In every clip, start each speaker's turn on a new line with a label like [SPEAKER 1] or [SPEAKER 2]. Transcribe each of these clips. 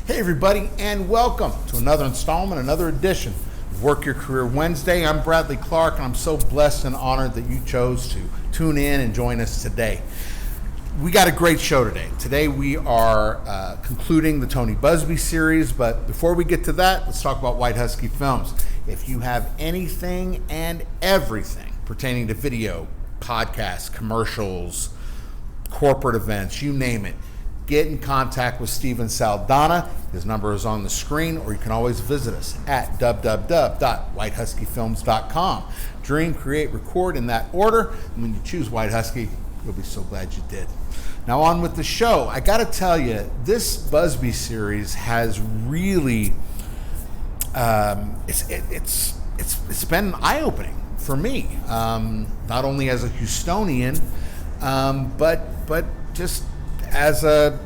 [SPEAKER 1] Hey everybody, and welcome to another installment, another edition of Work Your Career Wednesday. I'm Bradley Clark, and I'm so blessed and honored that you chose to tune in and join us today. We got a great show today. Today we are concluding the Tony Buzbee series, but before we get to that, let's talk about White Husky Films. If you have anything and everything pertaining to video, podcasts, commercials, corporate events, you name it, get in contact with Steven Saldana. His number is on the screen, or you can always visit us at www.whitehuskyfilms.com. Dream, create, record in that order. And when you choose White Husky, you'll be so glad you did. Now on with the show. I got to tell you, this Buzbee series has really, it's been eye-opening for me. Not only as a Houstonian, but just as a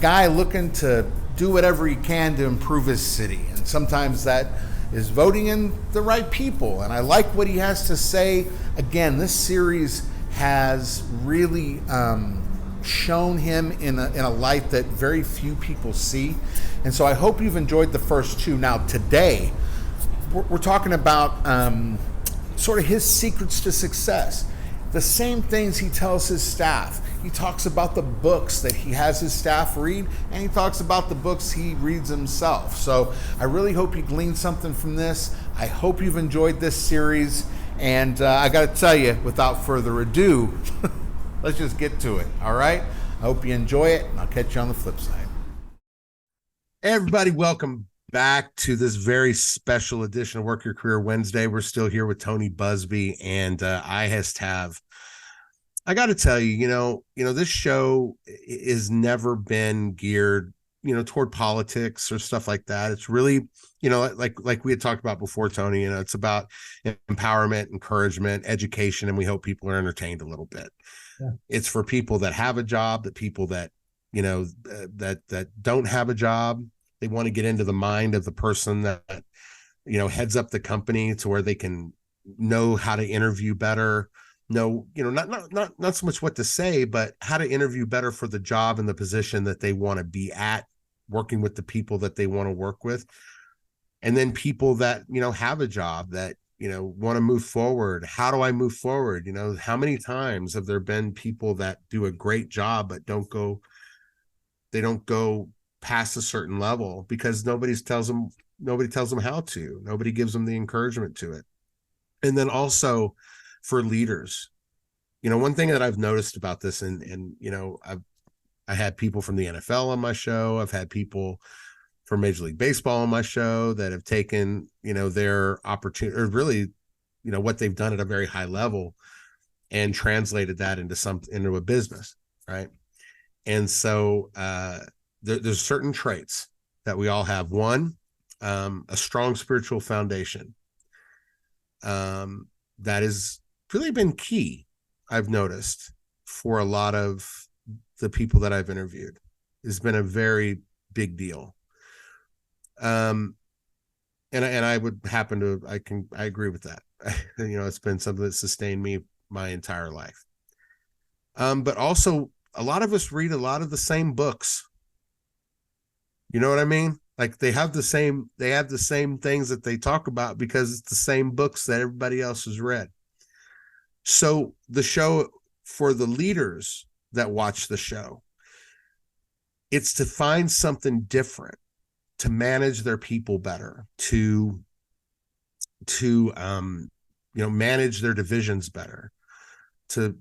[SPEAKER 1] guy looking to do whatever he can to improve his city. And sometimes that is voting in the right people. And I like what he has to say. Again, this series has really shown him in a light that very few people see. And so I hope you've enjoyed the first two. Now today, we're talking about sort of his secrets to success. The same things he tells his staff. He talks about the books that he has his staff read, and he talks about the books he reads himself. So I really hope you gleaned something from this. I hope you've enjoyed this series. And I got to tell you, without further ado, let's just get to it, all right? I hope you enjoy it, and I'll catch you on the flip side. Hey, everybody, welcome back to this very special edition of Work Your Career Wednesday. We're still here with Tony Buzbee, and I got to tell you, you know, this show has never been geared, toward politics or stuff like that. It's really, like we had talked about before, Tony, it's about empowerment, encouragement, education, and we hope people are entertained a little bit. Yeah. It's for people that have a job, that people that, that don't have a job. They want to get into the mind of the person that, heads up the company to where they can know how to interview better. Not so much what to say, but how to interview better for the job and the position that they want to be at, working with the people that they want to work with. And then people that, have a job that, want to move forward. How do I move forward? How many times have there been people that do a great job, but don't go past a certain level because nobody tells them how to, nobody gives them the encouragement to it. And then also for leaders, one thing that I've noticed about this, and I had people from the NFL on my show. I've had people from Major League Baseball on my show that have taken, their opportunity, or really, what they've done at a very high level and translated that into a business. Right. And so there's certain traits that we all have. One, a strong spiritual foundation. That has really been key, I've noticed, for a lot of the people that I've interviewed. It's been a very big deal. And I would happen to, I agree with that. It's been something that sustained me my entire life. But also a lot of us read a lot of the same books. You know what I mean? Like they have the same things that they talk about because it's the same books that everybody else has read. So the show, for the leaders that watch the show, it's to find something different, to manage their people better, to manage their divisions better, to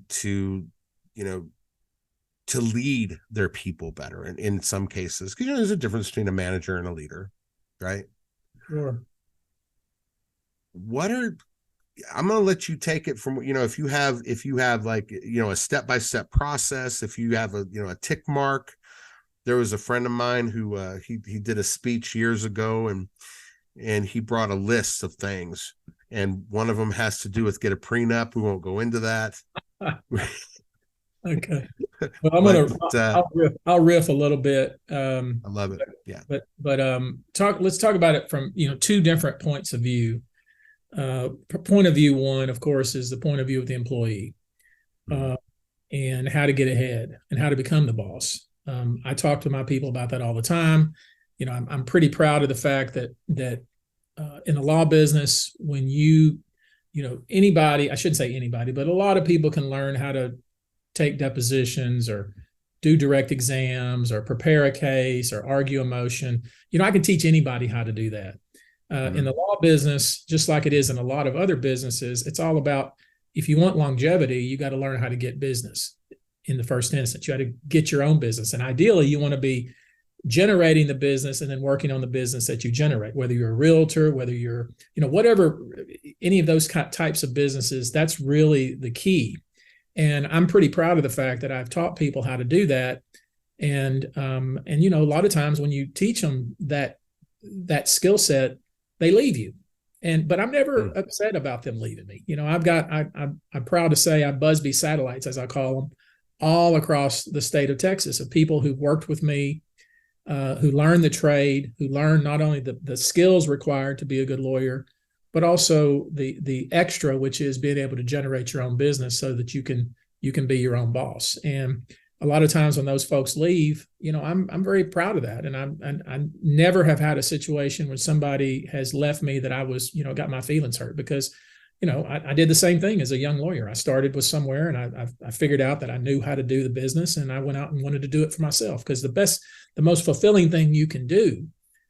[SPEAKER 1] lead their people better in some cases, because there's a difference between a manager and a leader, right?
[SPEAKER 2] Sure.
[SPEAKER 1] I'm going to let you take it from, if you have like, a step-by-step process, if you have a tick mark. There was a friend of mine who he did a speech years ago, and he brought a list of things, and one of them has to do with get a prenup. We won't go into that.
[SPEAKER 2] Okay. Well, I'll riff a little bit.
[SPEAKER 1] I love it. Yeah.
[SPEAKER 2] But let's talk about it from, two different points of view. Point of view one, of course, is the point of view of the employee, and how to get ahead and how to become the boss. I talk to my people about that all the time. I'm pretty proud of the fact that in the law business, when anybody, I shouldn't say anybody, but a lot of people can learn how to take depositions or do direct exams or prepare a case or argue a motion. I can teach anybody how to do that. In the law business, just like it is in a lot of other businesses, it's all about, if you want longevity, you got to learn how to get business in the first instance. You got to get your own business. And ideally, you want to be generating the business and then working on the business that you generate, whether you're a realtor, whether you're, whatever, any of those types of businesses, that's really the key. And I'm pretty proud of the fact that I've taught people how to do that. And a lot of times when you teach them that skill set, they leave you. But I'm never upset about them leaving me. I'm proud to say I have Buzbee satellites, as I call them, all across the state of Texas, of people who've worked with me, who learn the trade, who learn not only the skills required to be a good lawyer, but also the extra, which is being able to generate your own business so that you can be your own boss. And a lot of times when those folks leave, I'm very proud of that. And I never have had a situation where somebody has left me that I was, got my feelings hurt, because, I did the same thing as a young lawyer. I started with somewhere, and I figured out that I knew how to do the business, and I went out and wanted to do it for myself, because the most fulfilling thing you can do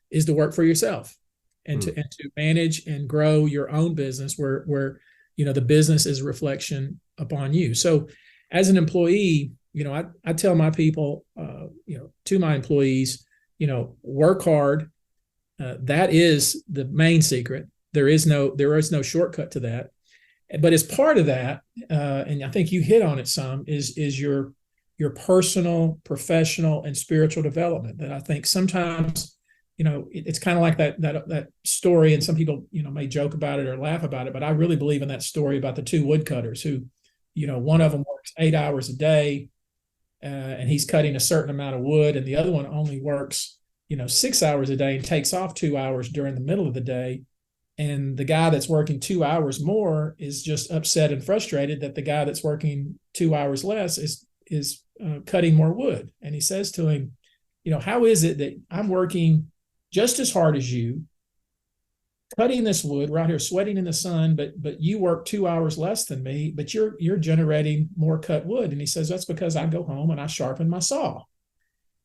[SPEAKER 2] is to work for yourself and to manage and grow your own business where the business is a reflection upon you. So as an employee, I tell my people, to my employees, work hard. That is the main secret. There is no shortcut to that. But as part of that, and I think you hit on it some, is your personal, professional, and spiritual development. That I think sometimes, it's kind of like that story, and some people, may joke about it or laugh about it, but I really believe in that story about the two woodcutters who, one of them works 8 hours a day, and he's cutting a certain amount of wood, and the other one only works, 6 hours a day and takes off 2 hours during the middle of the day. And the guy that's working 2 hours more is just upset and frustrated that the guy that's working 2 hours less is cutting more wood. And he says to him, how is it that I'm working just as hard as you, cutting this wood, we're out here sweating in the sun, but you work 2 hours less than me, but you're generating more cut wood. And he says, that's because I go home and I sharpen my saw.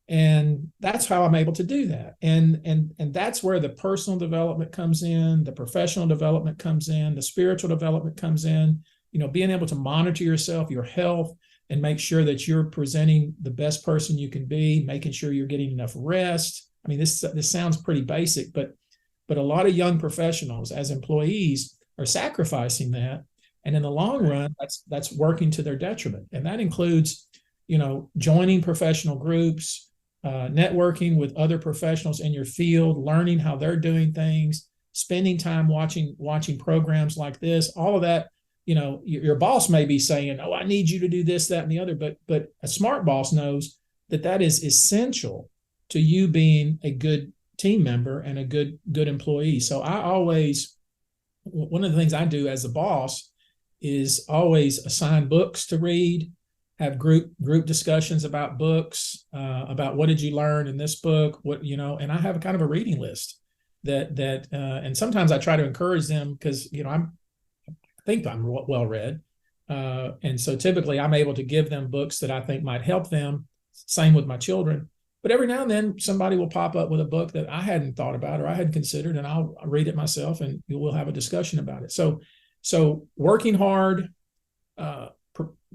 [SPEAKER 2] And that's how I'm able to do that. And that's where the personal development comes in, the professional development comes in, the spiritual development comes in, being able to monitor yourself, your health, and make sure that you're presenting the best person you can be, making sure you're getting enough rest. I mean, this sounds pretty basic, but a lot of young professionals as employees are sacrificing that. And in the long run, that's working to their detriment. And that includes, joining professional groups, networking with other professionals in your field, learning how they're doing things, spending time watching programs like this, all of that. Your boss may be saying, oh, I need you to do this, that, and the other, but a smart boss knows that is essential to you being a good team member and a good employee. So one of the things I do as a boss is always assign books to read, have group discussions about books, about what did you learn in this book, and I have a kind of a reading list that and sometimes I try to encourage them because, I think I'm well read. And so typically I'm able to give them books that I think might help them. Same with my children. But every now and then somebody will pop up with a book that I hadn't thought about or I hadn't considered, and I'll read it myself and we'll have a discussion about it. So working hard,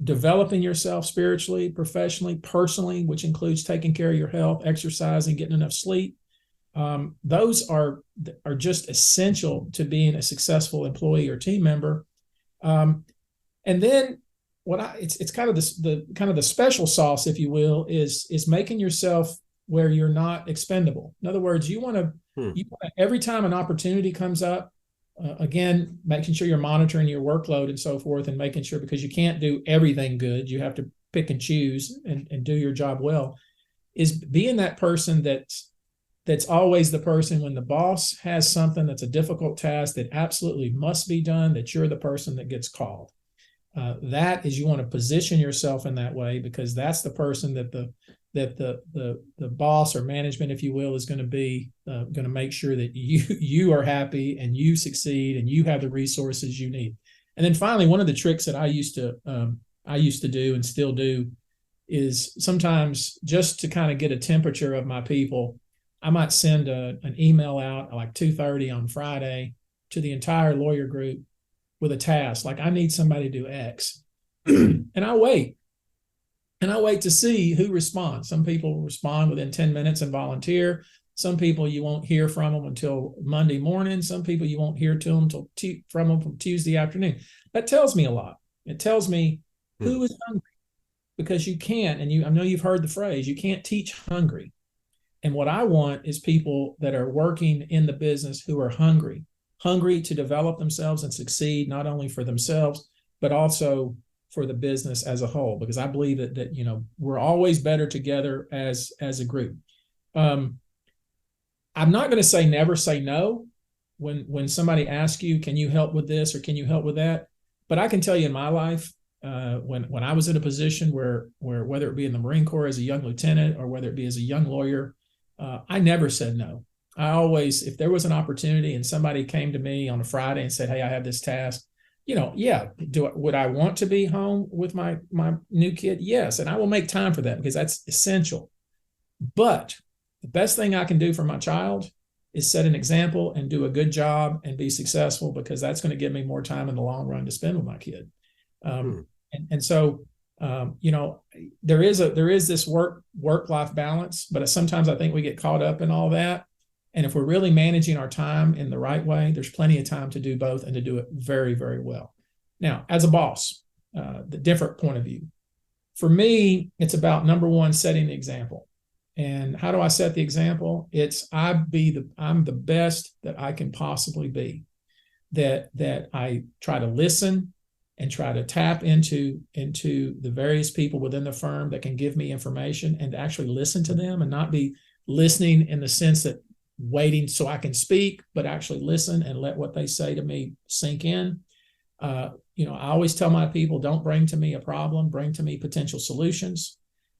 [SPEAKER 2] developing yourself spiritually, professionally, personally, which includes taking care of your health, exercising, getting enough sleep. Those are just essential to being a successful employee or team member. And then it's kind of the special sauce, if you will, is making yourself where you're not expendable. In other words, you want to every time an opportunity comes up, again, making sure you're monitoring your workload and so forth, and making sure, because you can't do everything good, you have to pick and choose and do your job well, is being that person that's always the person when the boss has something that's a difficult task that absolutely must be done, that you're the person that gets called. That is, you want to position yourself in that way, because that's the person that that the boss or management, if you will, is going to be going to make sure that you are happy and you succeed and you have the resources you need. And then finally, one of the tricks that I used to do and still do is sometimes, just to kind of get a temperature of my people, I might send an email out at like 2:30 on Friday to the entire lawyer group with a task, like, I need somebody to do X. And I wait to see who responds. Some people respond within 10 minutes and volunteer. Some people you won't hear from them until Monday morning. Some people you won't hear from them Tuesday afternoon. That tells me a lot. It tells me who is hungry, because you can't, and I know you've heard the phrase, you can't teach hungry. And what I want is people that are working in the business who are hungry to develop themselves and succeed, not only for themselves, but also for the business as a whole, because I believe that we're always better together as a group. I'm not going to say never say no when somebody asks you, can you help with this or can you help with that? But I can tell you in my life, when I was in a position where whether it be in the Marine Corps as a young lieutenant or whether it be as a young lawyer, I never said no. I always, if there was an opportunity and somebody came to me on a Friday and said, hey, I have this task, would I want to be home with my new kid? Yes. And I will make time for that because that's essential. But the best thing I can do for my child is set an example and do a good job and be successful, because that's going to give me more time in the long run to spend with my kid. So there is this work-life balance, but sometimes I think we get caught up in all that. And if we're really managing our time in the right way, there's plenty of time to do both and to do it very, very well. Now, as a boss, the different point of view. For me, it's about, number one, setting the example. And how do I set the example? It's I'm the best that I can possibly be. That I try to listen and try to tap into the various people within the firm that can give me information, and to actually listen to them and not be listening in the sense that waiting so I can speak, but actually listen and let what they say to me sink in. I always tell my people, don't bring to me a problem, bring to me potential solutions.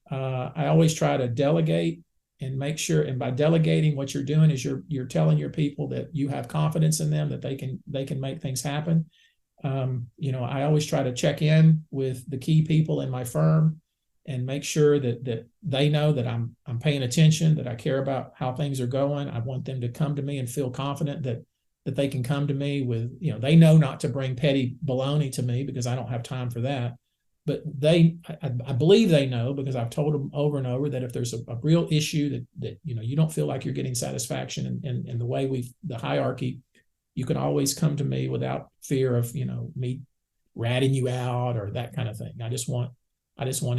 [SPEAKER 2] I always try to delegate and make sure, and by delegating, what you're doing is you're telling your people that you have confidence in them, that they can make things happen. I always try to check in with the key people in my firm and make sure that they know that I'm paying attention, that I care about how things are going. I want them to come to me and feel confident that they can come to me with, they know not to bring petty baloney to me, because I don't have time for that. But I believe they know, because I've told them over and over that if there's a real issue that you don't feel like you're getting satisfaction in the way the hierarchy, you can always come to me without fear of me ratting you out or that kind of thing. I just want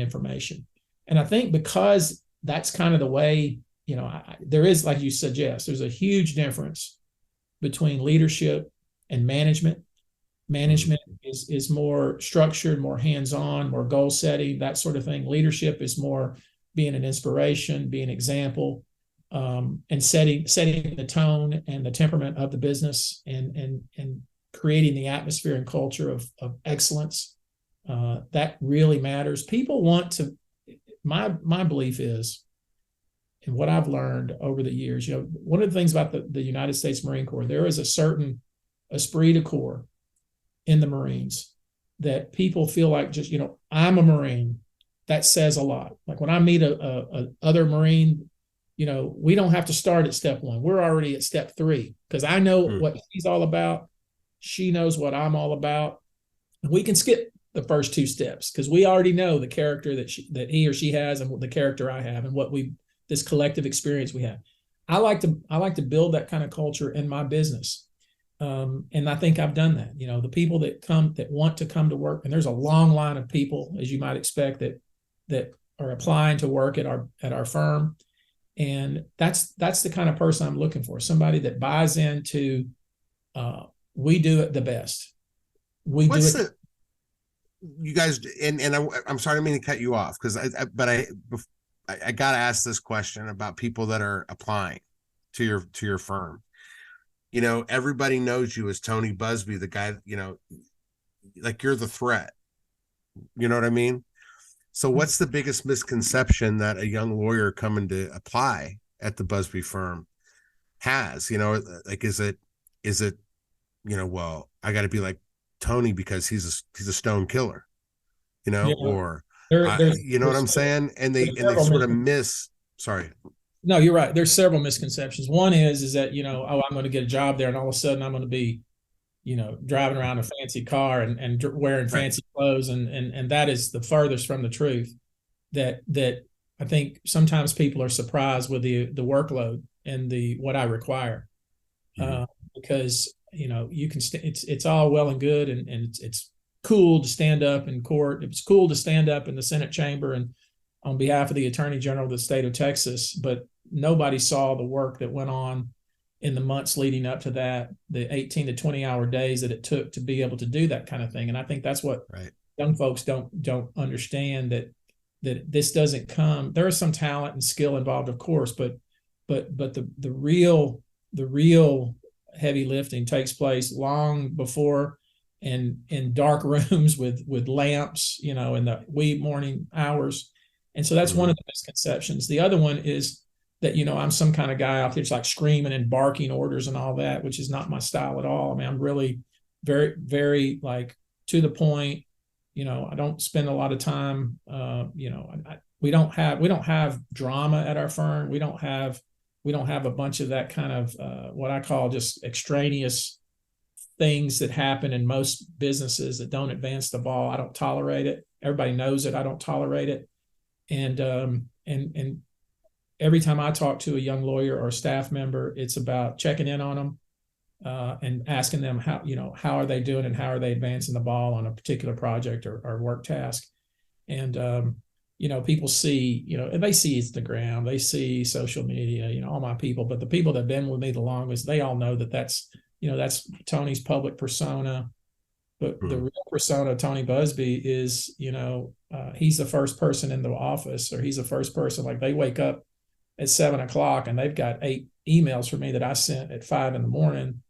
[SPEAKER 2] information. And I think because that's kind of the way, there is, like you suggest, there's a huge difference between leadership and management. Management is more structured, more hands-on, more goal setting, that sort of thing. Leadership is more being an inspiration, being an example, and setting the tone and the temperament of the business, and creating the atmosphere and culture of excellence. That really matters. People want to. My belief is, and what I've learned over the years, one of the things about the United States Marine Corps, there is a certain esprit de corps in the Marines that people feel like, just I'm a Marine. That says a lot. Like when I meet a other Marine, we don't have to start at step one. We're already at step 3, because I know what he's all about. She knows what I'm all about. We can skip the first 2 steps because we already know the character that he or she has, and the character I have, and this collective experience we have. I like to build that kind of culture in my business. And I think I've done that. The people that want to come to work, and there's a long line of people, as you might expect, that are applying to work at our firm. And that's the kind of person I'm looking for. Somebody that buys into, we do it the best. You
[SPEAKER 3] guys, and I'm sorry, I didn't mean to cut you off, because I got to ask this question about people that are applying to your firm. Everybody knows you as Tony Buzbee, the guy, like you're the threat. You know what I mean? So what's the biggest misconception that a young lawyer coming to apply at the Buzbee firm has? Like, is it, well, I got to be like Tony because he's a stone killer,
[SPEAKER 2] Yeah.
[SPEAKER 3] or
[SPEAKER 2] There's
[SPEAKER 3] what I'm saying? And they sort of sorry.
[SPEAKER 2] No, you're right. There's several misconceptions. One is that, oh, I'm going to get a job there and all of a sudden I'm going to be, driving around a fancy car and wearing fancy clothes. And that is the furthest from the truth. That I think sometimes people are surprised with the workload and what I require. Because, you can, it's all well and good. And it's cool to stand up in court. It was cool to stand up in the Senate chamber and on behalf of the Attorney General of the state of Texas, but nobody saw the work that went on in the months leading up to that, the 18 to 20-hour days that it took to be able to do that kind of thing. And I think that's what young folks don't understand, that this doesn't come. There is some talent and skill involved, of course, but the real heavy lifting takes place long before, and in dark rooms with lamps, in the wee morning hours. And so that's one of the misconceptions. The other one is that, I'm some kind of guy out there just like screaming and barking orders and all that, which is not my style at all. I mean, I'm really very, very like to the point. I don't spend a lot of time. We don't have drama at our firm. We don't have a bunch of that kind of what I call just extraneous things that happen in most businesses that don't advance the ball. I don't tolerate it. Everybody knows it. I don't tolerate it. And every time I talk to a young lawyer or a staff member, it's about checking in on them and asking them how are they doing and how are they advancing the ball on a particular project or work task. And people see, and they see Instagram, they see social media, all my people, but the people that have been with me the longest, they all know that's Tony's public persona. But the real persona of Tony Buzbee is, he's the first person in the office, or he's the first person, like they wake up at 7:00 and they've got 8 emails for me that I sent at 5 a.m.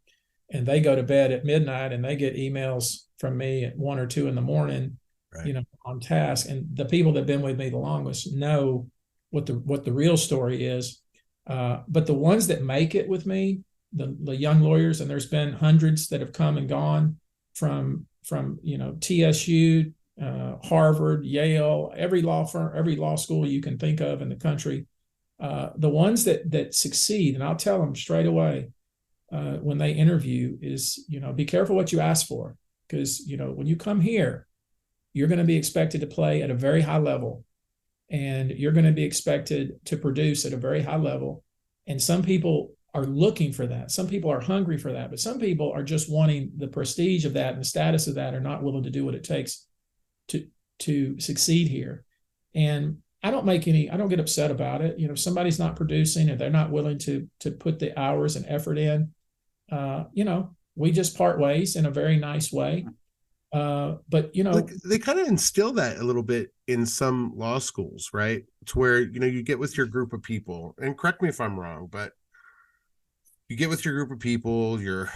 [SPEAKER 2] and they go to bed at midnight and they get emails from me at 1 or 2 a.m, on task. And the people that have been with me the longest know what the real story is. But the ones that make it with me, the young lawyers, and there's been hundreds that have come and gone from TSU, Harvard, Yale, every law firm, every law school you can think of in the country. The ones that succeed, and I'll tell them straight away when they interview, is be careful what you ask for, because when you come here, you're going to be expected to play at a very high level, and you're going to be expected to produce at a very high level. And some people are looking for that. Some people are hungry for that, but some people are just wanting the prestige of that and the status of that, are not willing to do what it takes to succeed here. And I don't get upset about it. If somebody's not producing, if they're not willing to put the hours and effort in, we just part ways in a very nice way. But
[SPEAKER 3] they kind of instill that a little bit in some law schools, right? It's where, you get with your group of people, and correct me if I'm wrong, but you get with your group of people, you're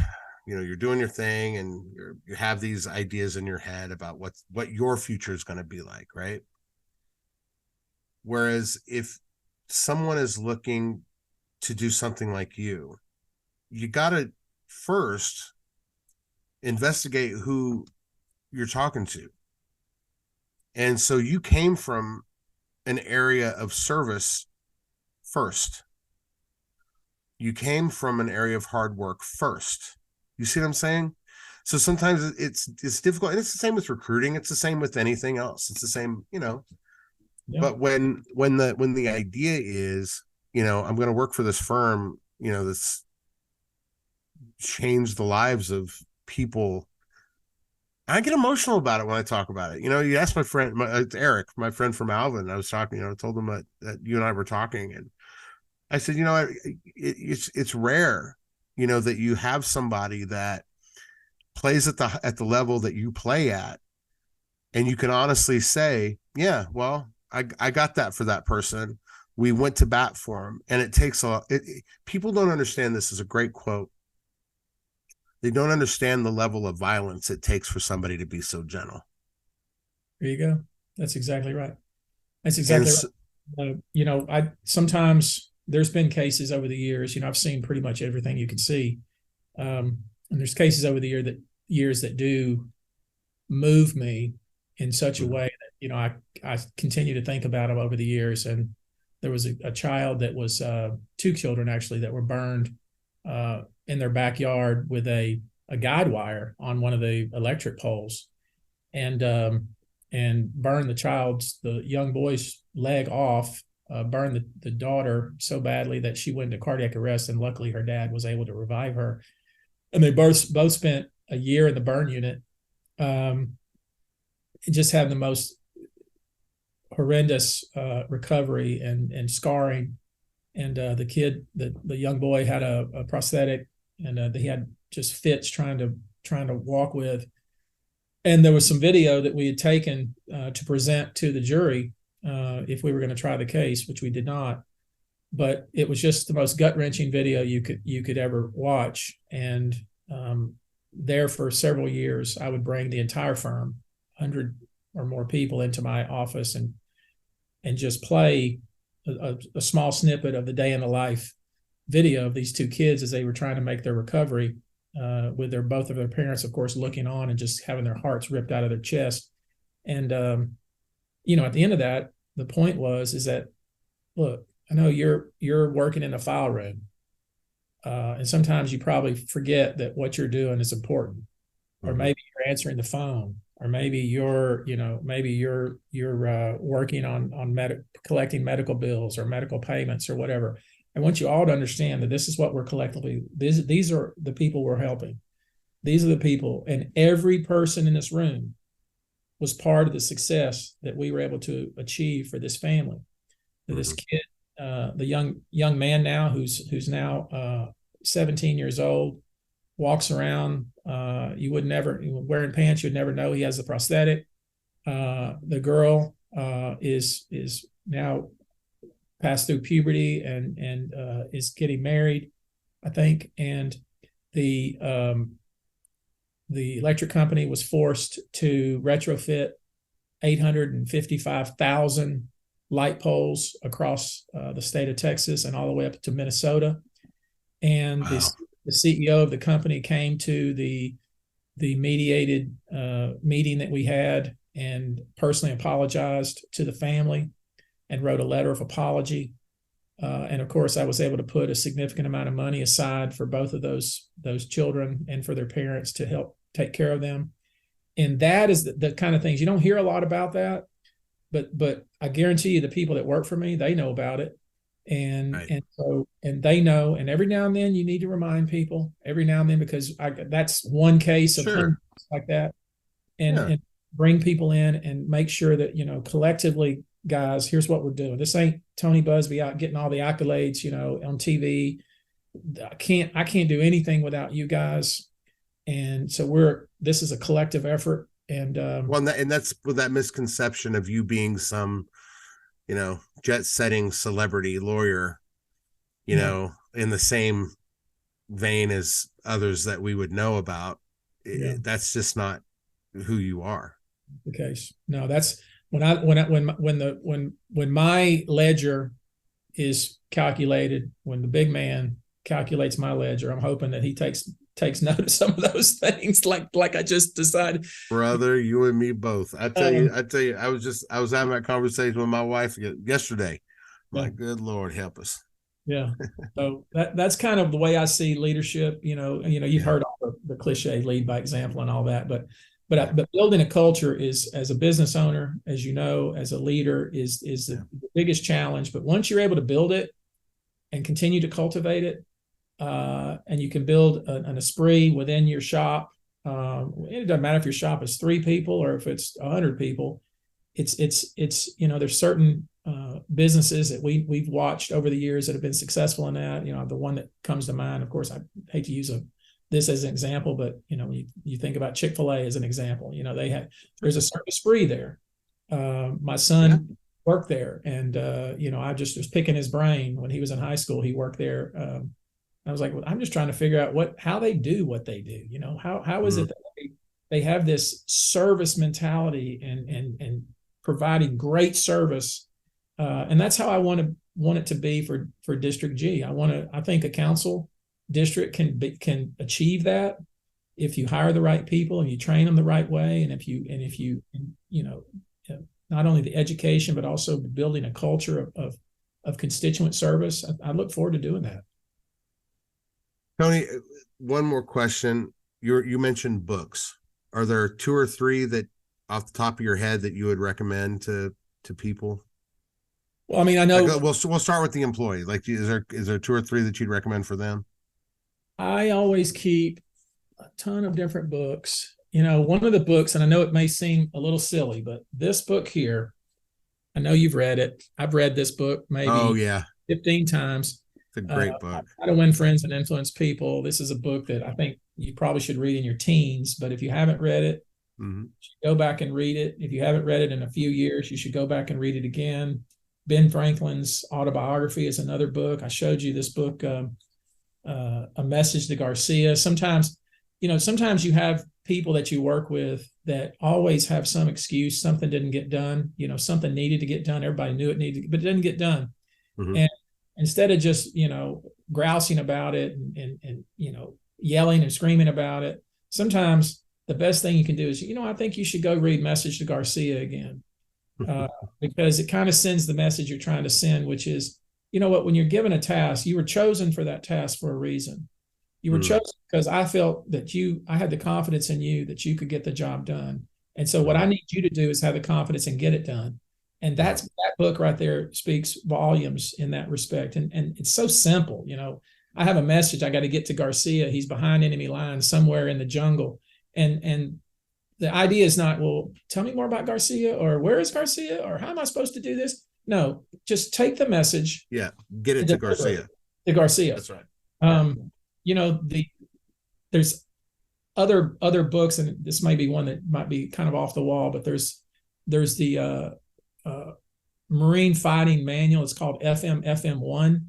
[SPEAKER 3] doing your thing, and you have these ideas in your head about what your future is going to be like, right? Whereas if someone is looking to do something like you got to first investigate who you're talking to. And so you came from an area of service first. You came from an area of hard work first. You see what I'm saying? So sometimes it's difficult, and it's the same with recruiting. It's the same with anything else. It's the same, Yeah. But when the idea is, I'm going to work for this firm, that's changed the lives of people, I get emotional about it when I talk about it. You asked my friend, Eric, my friend from Alvin, I was talking, I told him that you and I were talking, and I said, it's rare, that you have somebody that plays at the level that you play at, and you can honestly say, yeah, well, I got that for that person. We went to bat for him. And it takes people don't understand. This is a great quote. They don't understand the level of violence it takes for somebody to be so gentle.
[SPEAKER 2] There you go. That's exactly right. That's
[SPEAKER 3] And
[SPEAKER 2] exactly right. I sometimes there's been cases over the years. I've seen pretty much everything you can see, and there's cases over the years that do move me in such a way that I continue to think about them over the years. And there was a child that was two children actually that were burned in their backyard with a guide wire on one of the electric poles, and burned the young boy's leg off, burned the daughter so badly that she went into cardiac arrest, and luckily her dad was able to revive her. And they both spent a year in the burn unit, just having the most horrendous recovery and scarring. And the young boy had a prosthetic, and he had just fits trying to walk with. And there was some video that we had taken to present to the jury if we were going to try the case, which we did not. But it was just the most gut-wrenching video you could ever watch. And there for several years, I would bring the entire firm, 100 or more people, into my office and just play a small snippet of the day in the life video of these two kids as they were trying to make their recovery, with both of their parents, of course, looking on and just having their hearts ripped out of their chest. And at the end of that, the point is that, look, I know you're working in a file room, and sometimes you probably forget that what you're doing is important, or maybe you're answering the phone, or maybe you're working on collecting medical bills or medical payments or whatever. I want you all to understand that this is what we're collectively, these are the people we're helping. These are the people, and every person in this room was part of the success that we were able to achieve for this family. This kid, the young man now who's now 17 years old, walks around. You would never, wearing pants, you'd never know he has the prosthetic. The girl is now passed through puberty and is getting married, I think. And the electric company was forced to retrofit 855,000 light poles across the state of Texas and all the way up to Minnesota. And wow. The CEO of the company came to the mediated meeting that we had and personally apologized to the family and wrote a letter of apology. And of course, I was able to put a significant amount of money aside for both of those children and for their parents to help take care of them. And that is the kind of things you don't hear a lot about that, but I guarantee you the people that work for me, they know about it. And right. and they know, and every now and then you need to remind people every now and then, because that's one case of hundreds like that, and bring people in and make sure that, collectively, guys, here's what we're doing. This ain't Tony Buzbee out getting all the accolades, on TV. I can't do anything without you guys. And so this is a collective effort. And
[SPEAKER 3] that's with that misconception of you being some, jet-setting celebrity lawyer, in the same vein as others that we would know about. That's just not who you are.
[SPEAKER 2] The case. No, that's when my ledger is calculated, when the big man calculates my ledger, I'm hoping that he takes note of some of those things, like I just decided.
[SPEAKER 3] Brother, you and me both. I tell you, I was having that conversation with my wife yesterday. My good Lord, help us.
[SPEAKER 2] Yeah. So that's kind of the way I see leadership. You've heard all the cliche lead by example and all that, but building a culture is, as a business owner, as you know, as a leader, is the biggest challenge. But once you're able to build it and continue to cultivate it, and you can build an esprit within your shop. It doesn't matter if your shop is 3 people or if it's 100 people. It's there's certain businesses that we've watched over the years that have been successful in that. The one that comes to mind, of course, I hate to use this as an example, but you think about Chick-fil-A as an example. There's a certain esprit there. My son worked there, and I just was picking his brain when he was in high school. He worked there. I was like, well, I'm just trying to figure out how they do what they do. How is it that they have this service mentality and providing great service And that's how I want it to be for District G. I think a council district can achieve that if you hire the right people and you train them the right way, and if you not only the education but also building a culture of constituent service. I look forward to doing that.
[SPEAKER 3] Tony, one more question. You mentioned books. Are there 2 or 3 that off the top of your head that you would recommend to people?
[SPEAKER 2] Well, I mean, I know
[SPEAKER 3] we'll start with the employee. Like, is there 2 or 3 that you'd recommend for them?
[SPEAKER 2] I always keep a ton of different books. One of the books, and I know it may seem a little silly, but this book here, I know you've read it. I've read this book maybe 15 times.
[SPEAKER 3] It's a great book.
[SPEAKER 2] How to Win Friends and Influence People. This is a book that I think you probably should read in your teens, but if you haven't read it, you should go back and read it. If you haven't read it in a few years, you should go back and read it again. Ben Franklin's autobiography is another book. I showed you this book, A Message to Garcia. Sometimes you have people that you work with that always have some excuse. Something didn't get done. Something needed to get done. Everybody knew it needed, but it didn't get done. And instead of just, grousing about it and yelling and screaming about it, sometimes the best thing you can do is, I think you should go read Message to Garcia again, because it kind of sends the message you're trying to send, which is, when you're given a task, you were chosen for that task for a reason. You were chosen because I felt that I had the confidence in you that you could get the job done. And so what I need you to do is have the confidence and get it done. And that book right there speaks volumes in that respect. And it's so simple. I have a message I got to get to Garcia. He's behind enemy lines somewhere in the jungle. And the idea is not, well, tell me more about Garcia, or where is Garcia, or how am I supposed to do this? No, just take the message.
[SPEAKER 3] Yeah. Get it to Garcia.
[SPEAKER 2] To Garcia.
[SPEAKER 3] That's right.
[SPEAKER 2] There's other books, and this may be one that might be kind of off the wall, but there's the Marine Fighting Manual. It's called FM1,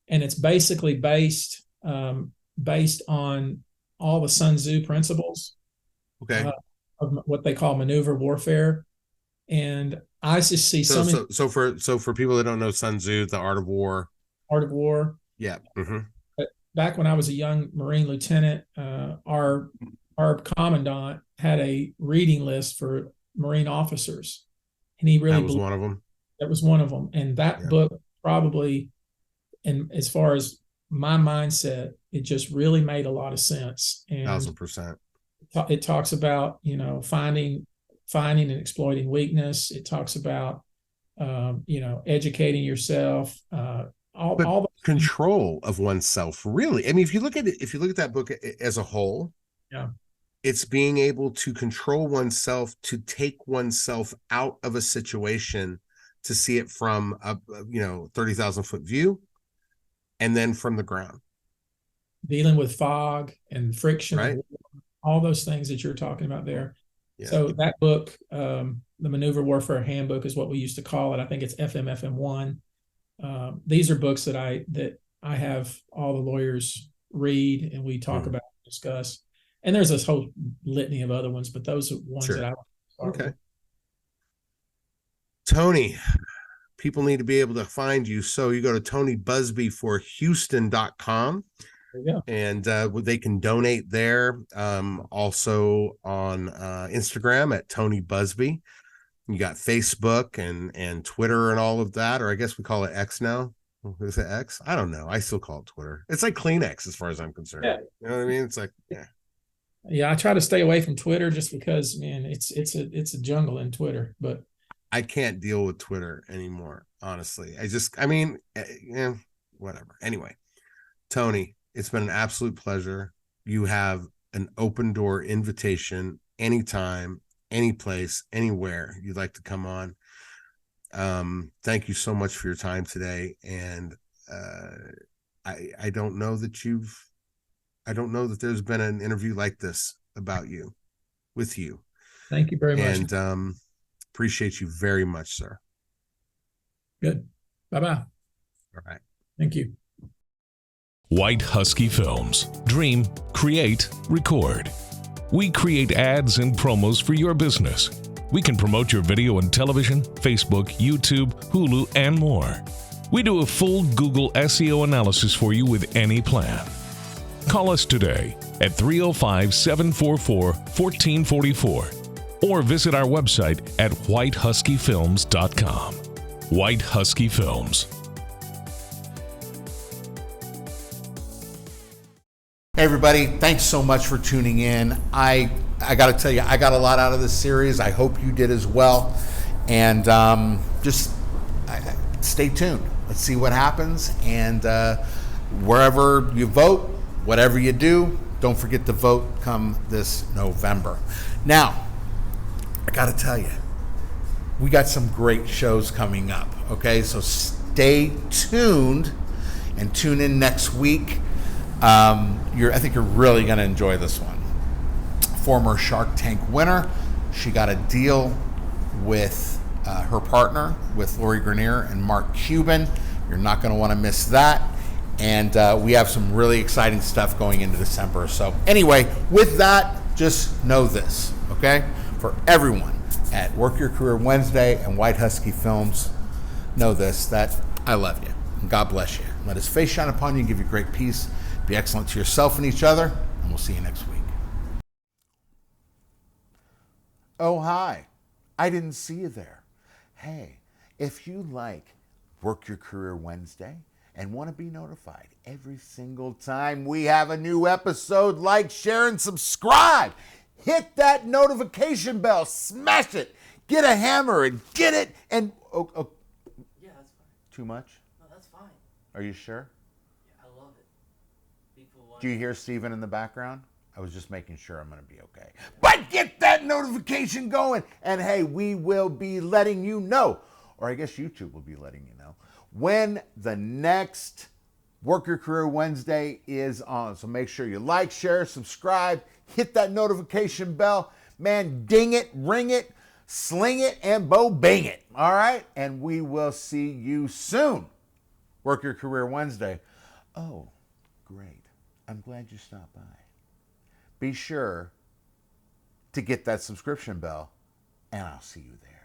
[SPEAKER 2] and it's basically based on all the Sun Tzu principles.
[SPEAKER 3] Okay.
[SPEAKER 2] Of what they call maneuver warfare, and I just see so
[SPEAKER 3] for people that don't know Sun Tzu, the Art of War.
[SPEAKER 2] Art of War.
[SPEAKER 3] Yeah.
[SPEAKER 2] But back when I was a young Marine lieutenant, our commandant had a reading list for Marine officers, and he really
[SPEAKER 3] that was one of them.
[SPEAKER 2] That was one of them, and that book probably, and as far as my mindset, it just really made a lot of sense. And
[SPEAKER 3] 1,000%.
[SPEAKER 2] It talks about finding and exploiting weakness. It talks about educating yourself. All the
[SPEAKER 3] control of oneself, really. I mean, if you look at that book as a whole, it's being able to control oneself, to take oneself out of a situation, to see it from a 30,000 foot view, and then from the ground. Dealing
[SPEAKER 2] with fog and friction,
[SPEAKER 3] right?
[SPEAKER 2] All those things that you're talking about there.
[SPEAKER 3] Yeah.
[SPEAKER 2] So that book, the Maneuver Warfare Handbook, is what we used to call it. I think it's FM1. These are books that I have all the lawyers read, and we talk about and discuss. And there's this whole litany of other ones, but those are ones that I start with.
[SPEAKER 3] Tony, people need to be able to find you. So you go to TonyBuzbeeForHouston.com. And they can donate there. Also on Instagram at Tony Buzbee. You got Facebook and Twitter and all of that, or I guess we call it X now. Is it X? I don't know. I still call it Twitter. It's like Kleenex as far as I'm concerned.
[SPEAKER 2] Yeah.
[SPEAKER 3] You know what I mean? It's like,
[SPEAKER 2] yeah. I try to stay away from Twitter just because, man, it's a jungle in Twitter. But
[SPEAKER 3] I can't deal with Twitter anymore, honestly. Whatever. Anyway, Tony, it's been an absolute pleasure. You have an open door invitation anytime, any place, anywhere you'd like to come on. Thank you so much for your time today. And I don't know that there's been an interview like this about you, with you.
[SPEAKER 2] Thank you very much.
[SPEAKER 3] And appreciate you very much, sir.
[SPEAKER 2] Good. Bye-bye.
[SPEAKER 3] All right.
[SPEAKER 2] Thank you.
[SPEAKER 4] White Husky Films. Dream, create, record. We create ads and promos for your business. We can promote your video on television, Facebook, YouTube, Hulu, and more. We do a full Google SEO analysis for you with any plan. Call us today at 305-744-1444 or visit our website at whitehuskyfilms.com. White Husky Films.
[SPEAKER 1] Hey everybody, thanks so much for tuning in. I got to tell you, I got a lot out of this series. I hope you did as well. And just stay tuned. Let's see what happens. And wherever you vote, whatever you do, don't forget to vote come this November. Now, I got to tell you, we got some great shows coming up. Okay, so stay tuned and tune in next week. I think you're really going to enjoy this one. Former Shark Tank winner. She got a deal with her partner, with Lori Grenier and Mark Cuban. You're not going to want to miss that. And we have some really exciting stuff going into December. So anyway, with that, just know this, okay? For everyone at Work Your Career Wednesday and White Husky Films, know this, that I love you. And God bless you. Let his face shine upon you and give you great peace. Be excellent to yourself and each other, and we'll see you next week. Oh, hi. I didn't see you there. Hey, if you like Work Your Career Wednesday and want to be notified every single time we have a new episode, like, share, and subscribe. Hit that notification bell. Smash it. Get a hammer and get it. And
[SPEAKER 5] Yeah, that's fine.
[SPEAKER 1] Too much?
[SPEAKER 5] No, that's fine.
[SPEAKER 1] Are you sure?
[SPEAKER 5] Yeah, I love it. People want.
[SPEAKER 1] Do you hear Steven in the background? I was just making sure I'm going to be okay. But get that notification going. And hey, we will be letting you know, or I guess YouTube will be letting you know, when the next Work Your Career Wednesday is on. So make sure you like, share, subscribe, hit that notification bell. Man, ding it, ring it, sling it, and bang it. All right? And we will see you soon. Work Your Career Wednesday. Oh, great. I'm glad you stopped by. Be sure to get that subscription bell, and I'll see you there.